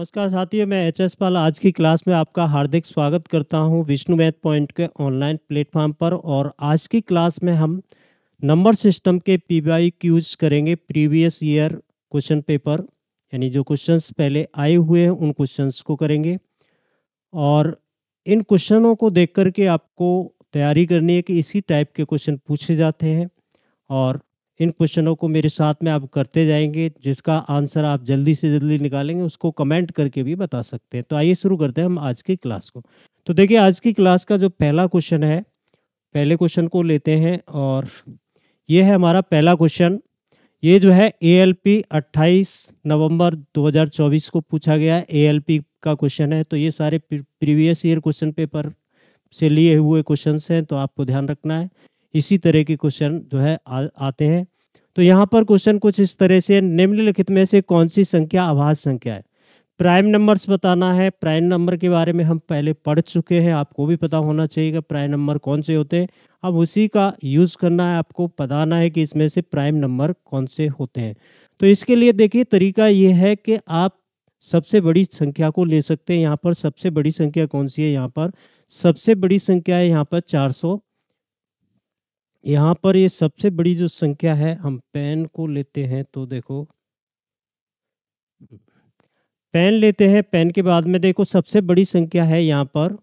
नमस्कार साथियों, मैं एचएस पाल आज की क्लास में आपका हार्दिक स्वागत करता हूं विष्णु मैथ पॉइंट के ऑनलाइन प्लेटफॉर्म पर। और आज की क्लास में हम नंबर सिस्टम के पीवाईक्यूज करेंगे, प्रीवियस ईयर क्वेश्चन पेपर, यानी जो क्वेश्चंस पहले आए हुए हैं उन क्वेश्चंस को करेंगे। और इन क्वेश्चनों को देख करके आपको तैयारी करनी है कि इसी टाइप के क्वेश्चन पूछे जाते हैं, और इन क्वेश्चनों को मेरे साथ में आप करते जाएंगे। जिसका आंसर आप जल्दी से जल्दी निकालेंगे उसको कमेंट करके भी बता सकते हैं। तो आइए शुरू करते हैं हम आज की क्लास को। तो देखिए, आज की क्लास का जो पहला क्वेश्चन है, पहले क्वेश्चन को लेते हैं और ये है हमारा पहला क्वेश्चन। ये जो है एएलपी 28 नवंबर 2024 को पूछा गया है, एएलपी का क्वेश्चन है। तो ये सारे प्रीवियस ईयर क्वेश्चन पेपर से लिए हुए क्वेश्चंस हैं, तो आपको ध्यान रखना है। इसी तरह के क्वेश्चन जो है आते हैं। तो यहाँ पर क्वेश्चन कुछ इस तरह से, निम्नलिखित में से कौन सी संख्या अभाज्य संख्या है। प्राइम नंबर्स बताना है। प्राइम नंबर के बारे में हम पहले पढ़ चुके हैं, आपको भी पता होना चाहिए कि प्राइम नंबर कौन से होते हैं। अब उसी का यूज़ करना है, आपको बताना है कि इसमें से प्राइम नंबर कौन से होते हैं। तो इसके लिए देखिए, तरीका ये है कि आप सबसे बड़ी संख्या को ले सकते हैं। यहाँ पर सबसे बड़ी संख्या कौन सी है, यहाँ पर सबसे बड़ी संख्या है यहाँ पर 400। यहाँ पर ये सबसे बड़ी जो संख्या है, हम पेन को लेते हैं तो देखो, पेन लेते हैं। पेन के बाद में देखो, सबसे बड़ी संख्या है यहाँ पर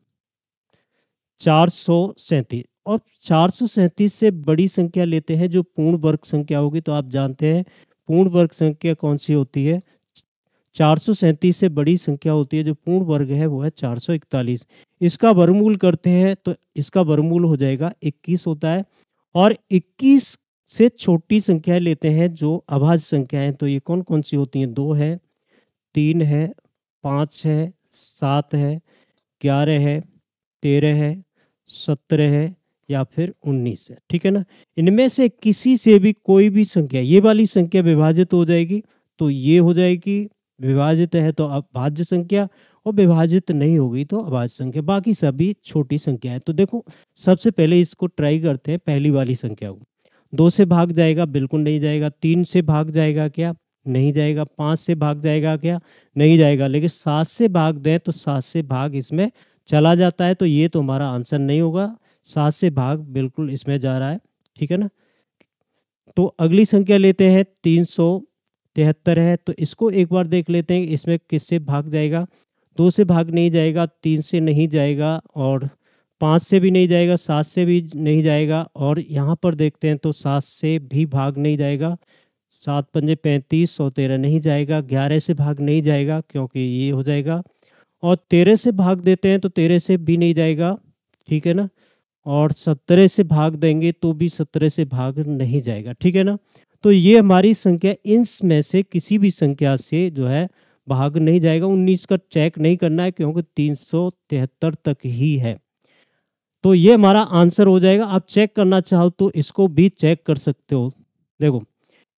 437, और 437 से बड़ी संख्या लेते हैं जो पूर्ण वर्ग संख्या होगी। तो आप जानते हैं पूर्ण वर्ग संख्या कौन सी होती है, 437 से बड़ी संख्या होती है जो पूर्ण वर्ग है, वो है 441। इसका वर्गमूल करते हैं तो इसका वर्गमूल हो जाएगा 21 होता है। और 21 से छोटी संख्या लेते हैं जो अभाज्य संख्या है। तो ये कौन कौन सी होती हैं, 2 है, 3 है, 5 है, 7 है, 11 है, 13 है, 17 है, या फिर 19 है। ठीक है ना। इनमें से किसी से भी कोई भी संख्या, ये वाली संख्या विभाजित हो जाएगी तो ये हो जाएगी, विभाजित है तो अभाज्य संख्या, और विभाजित नहीं होगी तो अभाज्य संख्या। बाकी सभी छोटी संख्या है। तो देखो, सबसे पहले इसको ट्राई करते हैं, पहली वाली संख्या को। 2 से भाग जाएगा, बिल्कुल नहीं जाएगा। 3 से भाग जाएगा क्या, नहीं जाएगा। 5 से भाग जाएगा क्या, नहीं जाएगा। लेकिन 7 से भाग दें तो 7 से भाग इसमें चला जाता है, तो ये तो हमारा आंसर नहीं होगा। 7 से भाग बिल्कुल इसमें जा रहा है। ठीक है ना। तो अगली संख्या लेते हैं, 373 है। तो इसको एक बार देख लेते हैं, इसमें किससे भाग जाएगा। 2 से भाग नहीं जाएगा, 3 से नहीं जाएगा, और 5 से भी नहीं जाएगा, 7 से भी नहीं जाएगा, और यहाँ पर देखते हैं तो 7 से भी भाग नहीं जाएगा। 7 पंजे 35 और 13 नहीं जाएगा। 11 से भाग नहीं जाएगा क्योंकि ये हो जाएगा, और 13 से भाग देते हैं तो 13 से भी नहीं जाएगा। ठीक है ना। और 17 से भाग देंगे तो भी 17 से भाग नहीं जाएगा। ठीक है ना। तो ये हमारी संख्या, इनमें से किसी भी संख्या से जो है भाग नहीं जाएगा। 19 का चेक नहीं करना है क्योंकि 373 तक ही है। तो ये हमारा आंसर हो जाएगा। आप चेक करना चाहो तो इसको भी चेक कर सकते हो। देखो,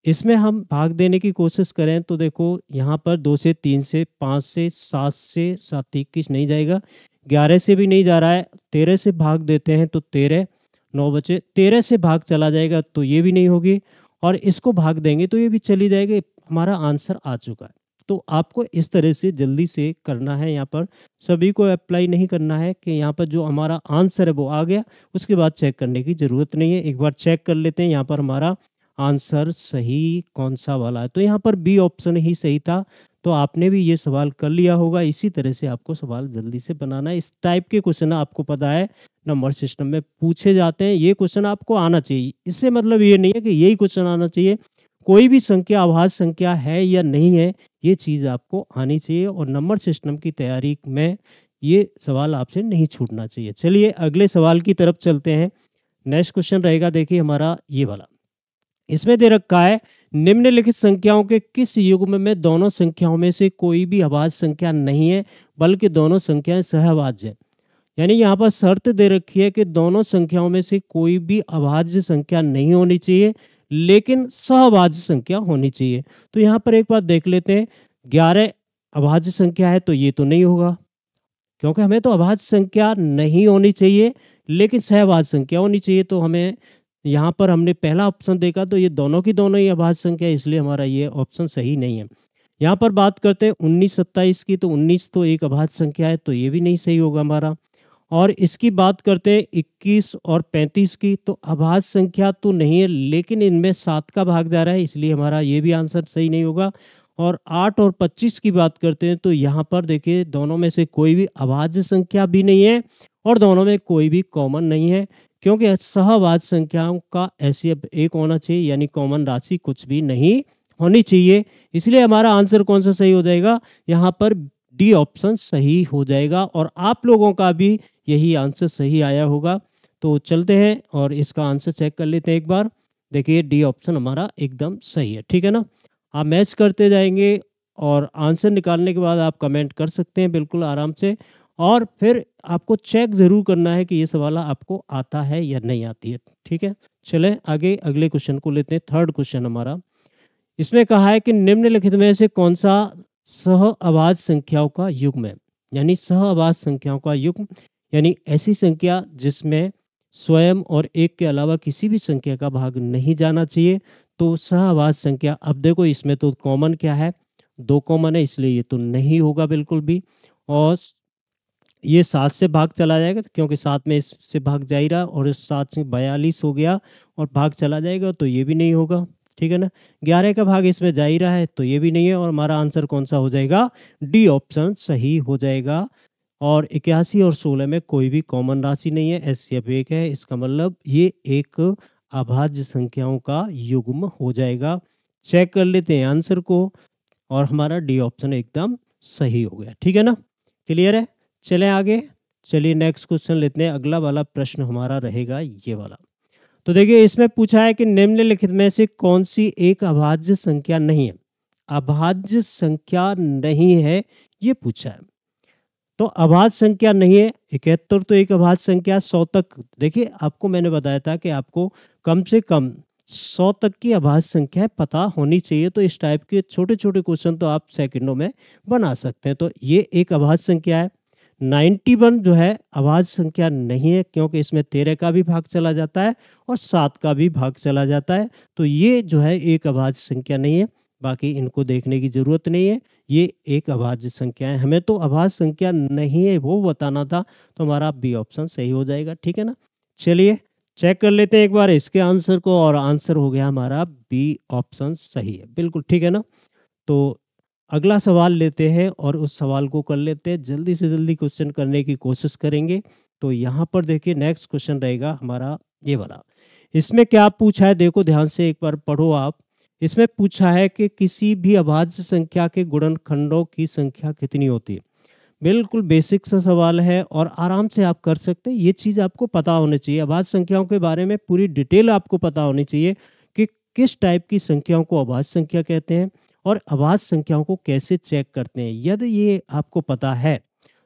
इसमें हम भाग देने की कोशिश करें तो देखो, यहाँ पर 2 से, 3 से, 5 से, 7 से, 7 21 नहीं जाएगा। 11 से भी नहीं जा रहा है। 13 से भाग देते हैं तो 13, 9 बचे। 13 से भाग चला जाएगा तो ये भी नहीं होगी, और इसको भाग देंगे तो ये भी चली जाएगी। हमारा आंसर आ चुका है। तो आपको इस तरह से जल्दी से करना है। यहाँ पर सभी को अप्लाई नहीं करना है कि यहाँ पर जो हमारा आंसर है वो आ गया, उसके बाद चेक करने की ज़रूरत नहीं है। एक बार चेक कर लेते हैं यहाँ पर हमारा आंसर सही कौन सा वाला है। तो यहाँ पर बी ऑप्शन ही सही था। तो आपने भी ये सवाल कर लिया होगा। इसी तरह से आपको सवाल जल्दी से बनाना है। इस टाइप के क्वेश्चन आपको पता है नंबर सिस्टम में पूछे जाते हैं। ये क्वेश्चन आपको आना चाहिए। इससे मतलब ये नहीं है कि यही क्वेश्चन आना चाहिए। कोई भी संख्या अभाज्य संख्या है या नहीं है, ये चीज़ आपको आनी चाहिए, और नंबर सिस्टम की तैयारी में ये सवाल आपसे नहीं छूटना चाहिए। चलिए अगले सवाल की तरफ चलते हैं। नेक्स्ट क्वेश्चन रहेगा, देखिए हमारा ये वाला। इसमें दे रखा है, निम्नलिखित संख्याओं के किस युग्म में दोनों संख्याओं में से कोई भी अभाज्य संख्या नहीं है बल्कि दोनों संख्याएं सहअभाज्य हैं। यानी यहाँ पर शर्त दे रखी है कि दोनों संख्याओं में से कोई भी अभाज्य संख्या नहीं होनी चाहिए, लेकिन सहअभाज्य संख्या होनी चाहिए। तो यहाँ पर एक बार देख लेते हैं, 11 अभाज्य संख्या है तो ये तो नहीं होगा, क्योंकि हमें तो अभाज्य संख्या नहीं होनी चाहिए लेकिन सहअभाज्य संख्या होनी चाहिए। तो हमें यहाँ पर हमने पहला ऑप्शन देखा तो ये दोनों की दोनों ही अभाज्य संख्या है, इसलिए हमारा ये ऑप्शन सही नहीं है। यहाँ पर बात करते हैं 19-27 की, तो 19 तो एक अभाज्य संख्या है, तो ये भी नहीं सही होगा हमारा। और इसकी बात करते हैं 21 और 35 की, तो अभाज्य संख्या तो नहीं है, लेकिन इनमें 7 का भाग जा रहा है, इसलिए हमारा ये भी आंसर सही नहीं होगा। और 8 और 25 की बात करते हैं, तो यहाँ पर देखिए दोनों में से कोई भी अभाज्य संख्या भी नहीं है और दोनों में कोई भी कॉमन नहीं है, क्योंकि सहअभाज्य संख्याओं का एचसीएफ 1 होना चाहिए, यानी कॉमन राशि कुछ भी नहीं होनी चाहिए। इसलिए हमारा आंसर कौन सा सही हो जाएगा, यहाँ पर डी ऑप्शन सही हो जाएगा और आप लोगों का भी यही आंसर सही आया होगा। तो चलते हैं और इसका आंसर चेक कर लेते हैं एक बार। देखिए डी ऑप्शन हमारा एकदम सही है, ठीक है ना। आप मैच करते जाएंगे और आंसर निकालने के बाद आप कमेंट कर सकते हैं बिल्कुल आराम से, और फिर आपको चेक ज़रूर करना है कि ये सवाल आपको आता है या नहीं आती है, ठीक है। चलें आगे अगले क्वेश्चन को लेते हैं। थर्ड क्वेश्चन हमारा, इसमें कहा है कि निम्नलिखित में से कौन सा सहअभाज्य संख्याओं का युग्म है, यानी सहअभाज्य संख्याओं का युग्म यानी ऐसी संख्या जिसमें स्वयं और एक के अलावा किसी भी संख्या का भाग नहीं जाना चाहिए, तो सहअभाज्य संख्या। अब देखो इसमें तो कॉमन क्या है, 2 कॉमन है, इसलिए ये तो नहीं होगा बिल्कुल भी। और ये 7 से भाग चला जाएगा, क्योंकि 7 में इससे भाग जा ही रहा, और इस 7 से 42 हो गया और भाग चला जाएगा, तो ये भी नहीं होगा, ठीक है ना। 11 का भाग इसमें जा ही रहा है, तो ये भी नहीं है, और हमारा आंसर कौन सा हो जाएगा, डी ऑप्शन सही हो जाएगा। और 81 और 16 में कोई भी कॉमन राशि नहीं है, एचसीएफ 1 है, इसका मतलब ये एक अभाज्य संख्याओं का युग्म हो जाएगा। चेक कर लेते हैं आंसर को, और हमारा डी ऑप्शन एकदम सही हो गया, ठीक है ना। क्लियर है। चलें आगे, चलिए नेक्स्ट क्वेश्चन लेते हैं। अगला वाला प्रश्न हमारा रहेगा ये वाला। तो देखिए इसमें पूछा है कि निम्नलिखित में से कौन सी एक अभाज्य संख्या नहीं है, अभाज्य संख्या नहीं है ये पूछा है। तो अभाज्य संख्या नहीं है, 71 तो एक अभाज्य संख्या, 100 तक, देखिए आपको मैंने बताया था कि आपको कम से कम 100 तक की अभाज्य संख्या पता होनी चाहिए, तो इस टाइप के छोटे छोटे क्वेश्चन तो आप सेकंडों में बना सकते हैं। तो ये एक अभाज्य संख्या है। 91 जो है अभाज्य संख्या नहीं है, क्योंकि इसमें 13 का भी भाग चला जाता है और 7 का भी भाग चला जाता है, तो ये जो है एक अभाज्य संख्या नहीं है। बाकी इनको देखने की जरूरत नहीं है, ये एक अभाज्य संख्या है। हमें तो अभाज्य संख्या नहीं है वो बताना था, तो हमारा बी ऑप्शन सही हो जाएगा, ठीक है ना। चलिए चेक कर लेते हैं एक बार इसके आंसर को, और आंसर हो गया हमारा बी ऑप्शन सही है, बिल्कुल ठीक है ना। तो अगला सवाल लेते हैं और उस सवाल को कर लेते हैं, जल्दी से जल्दी क्वेश्चन करने की कोशिश करेंगे। तो यहाँ पर देखिए नेक्स्ट क्वेश्चन रहेगा हमारा ये वाला। इसमें क्या पूछा है, देखो ध्यान से एक बार पढ़ो आप। इसमें पूछा है कि किसी भी अभाज्य संख्या के गुणनखंडों की संख्या कितनी होती है। बिल्कुल बेसिक सा सवाल है और आराम से आप कर सकते हैं। ये चीज़ आपको पता होनी चाहिए, अभाज्य संख्याओं के बारे में पूरी डिटेल आपको पता होनी चाहिए कि किस टाइप की संख्याओं को अभाज्य संख्या कहते हैं और अभाज्य संख्याओं को कैसे चेक करते हैं। यदि ये आपको पता है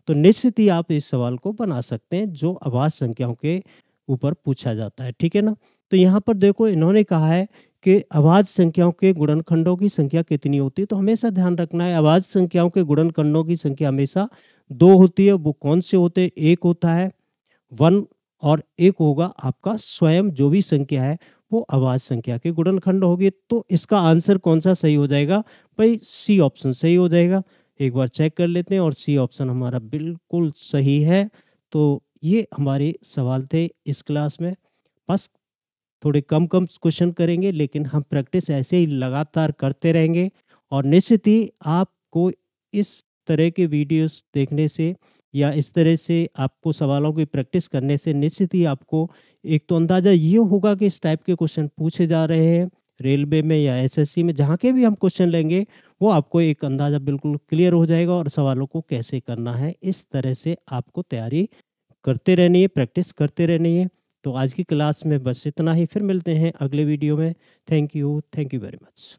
तो निश्चित ही आप इस सवाल को बना सकते हैं जो अभाज्य संख्याओं के ऊपर पूछा जाता है, ठीक है ना। तो यहाँ पर देखो इन्होंने कहा है कि अभाज्य संख्याओं के गुणनखंडों की संख्या कितनी होती है, तो हमेशा ध्यान रखना है अभाज्य संख्याओं के गुणनखंडों की संख्या हमेशा 2 होती है। वो कौन से होते हैं, एक होता है 1 और एक होगा आपका स्वयं जो भी संख्या है वो अभाज्य संख्या के गुणनखंड होगी। तो इसका आंसर कौन सा सही हो जाएगा भाई, सी ऑप्शन सही हो जाएगा। एक बार चेक कर लेते हैं और सी ऑप्शन हमारा बिल्कुल सही है। तो ये हमारे सवाल थे इस क्लास में। बस थोड़े कम कम क्वेश्चन करेंगे, लेकिन हम प्रैक्टिस ऐसे ही लगातार करते रहेंगे और निश्चित ही आपको इस तरह के वीडियोस देखने से या इस तरह से आपको सवालों की प्रैक्टिस करने से निश्चित ही आपको एक तो अंदाज़ा ये होगा कि इस टाइप के क्वेश्चन पूछे जा रहे हैं रेलवे में या एसएससी में, जहाँ के भी हम क्वेश्चन लेंगे वो आपको एक अंदाज़ा बिल्कुल क्लियर हो जाएगा और सवालों को कैसे करना है इस तरह से आपको तैयारी करते रहनी है, प्रैक्टिस करते रहनी है। तो आज की क्लास में बस इतना ही, फिर मिलते हैं अगले वीडियो में। Thank you very much.